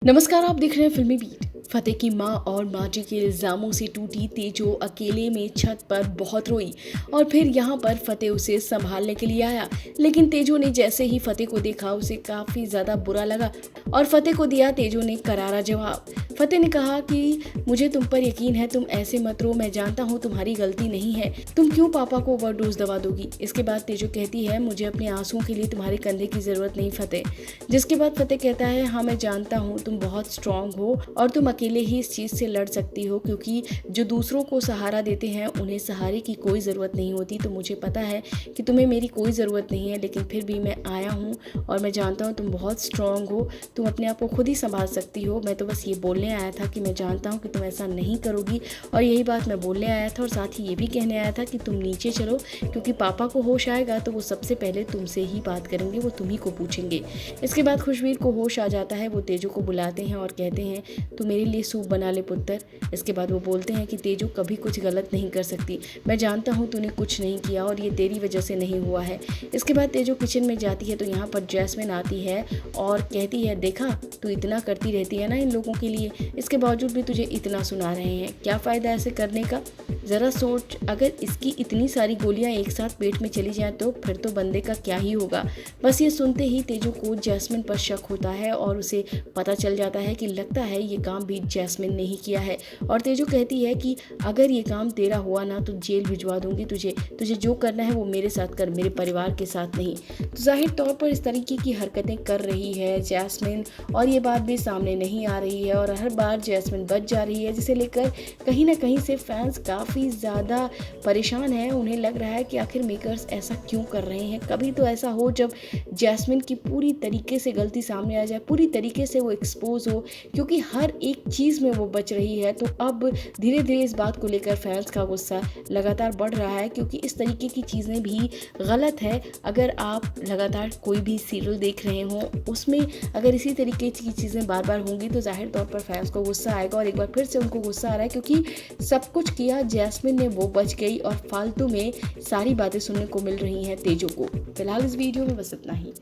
नमस्कार, आप देख रहे हैं फिल्मी बीट। फतेह की मां और माजी के इल्जामों से टूटी तेजो अकेले में छत पर बहुत रोई और फिर यहां पर फतेह उसे संभालने के लिए आया। लेकिन तेजो ने जैसे ही फतेह को देखा उसे काफी ज्यादा बुरा लगा और फतेह को दिया तेजो ने करारा जवाब। फतेह ने कहा कि मुझे तुम पर यकीन है, तुम ऐसे मत रो, मैं जानता हूँ तुम्हारी गलती नहीं है, तुम क्यों पापा को ओवरडोज दवा दोगी। इसके बाद तेजो कहती है, मुझे अपने आंसुओं के लिए तुम्हारे कंधे की जरूरत नहीं फतेह। जिसके बाद फतेह कहता है, हाँ मैं जानता हूँ तुम बहुत स्ट्रांग हो और तुम अकेले ही इस चीज से लड़ सकती हो, क्योंकि जो दूसरों को सहारा देते हैं उन्हें सहारे की कोई ज़रूरत नहीं होती। तो मुझे पता है कि तुम्हें मेरी कोई ज़रूरत नहीं है, लेकिन फिर भी मैं आया हूँ और मैं जानता हूँ तुम बहुत स्ट्रांग हो, तुम अपने आप को खुद ही संभाल सकती हो। मैं तो बस ये बोलने आया था कि मैं जानता हूँ कि तुम ऐसा नहीं करोगी और यही बात मैं बोलने आया था और साथ ही ये भी कहने आया था कि तुम नीचे चलो, क्योंकि पापा को होश आएगा तो वो सबसे पहले तुमसे ही बात करेंगे, वो तुम ही को पूछेंगे। इसके बाद खुशवीर को होश आ जाता है, वो तेजो को बुलाते हैं और कहते हैं, तू मेरे लिए सूप बना ले पुत्र। इसके बाद वो बोलते हैं कि तेजो कभी कुछ गलत नहीं कर सकती, मैं जानता हूँ तूने कुछ नहीं किया और ये तेरी वजह से नहीं हुआ है। इसके बाद तेजो किचन में जाती है तो यहाँ पर जैस्मिन आती है और कहती है, देखा तू इतना करती रहती है ना इन लोगों के लिए, इसके बावजूद भी तुझे इतना सुना रहे हैं, क्या फ़ायदा ऐसे करने का। ज़रा सोच, अगर इसकी इतनी सारी गोलियां एक साथ पेट में चली जाएं तो फिर तो बंदे का क्या ही होगा। बस ये सुनते ही तेजो को जैस्मिन पर शक होता है और उसे पता चल जाता है कि लगता है ये काम भी जैस्मिन ने ही किया है। और तेजो कहती है कि अगर ये काम तेरा हुआ ना तो जेल भिजवा दूंगी तुझे, तुझे जो करना है वो मेरे साथ कर, मेरे परिवार के साथ नहीं। तो जाहिर तौर पर इस तरीके की हरकतें कर रही है जैस्मिन और ये बात भी सामने नहीं आ रही है और हर बार जैस्मिन बच जा रही है, जिसे लेकर कहीं ना कहीं से फैंस काफ़ी ज़्यादा परेशान है। उन्हें लग रहा है कि आखिर मेकर्स ऐसा क्यों कर रहे हैं। कभी तो ऐसा हो जब जैस्मिन की पूरी तरीके से गलती सामने आ जाए, पूरी तरीके से वो एक्सपोज हो, क्योंकि हर एक चीज़ में वो बच रही है। तो अब धीरे धीरे इस बात को लेकर फैंस का गुस्सा लगातार बढ़ रहा है, क्योंकि इस तरीके की चीज़ें भी गलत है। अगर आप लगातार कोई भी सीरियल देख रहे हो उसमें अगर इसी तरीके की चीज़ें बार बार होंगी तो जाहिर तौर पर फैंस को गुस्सा आएगा और एक बार फिर से उनको गुस्सा आ रहा है, क्योंकि सब कुछ किया जैस्मिन ने, वो बच गई और फालतू में सारी बातें सुनने को मिल रही हैं तेजो को। फिलहाल इस वीडियो में बस इतना ही।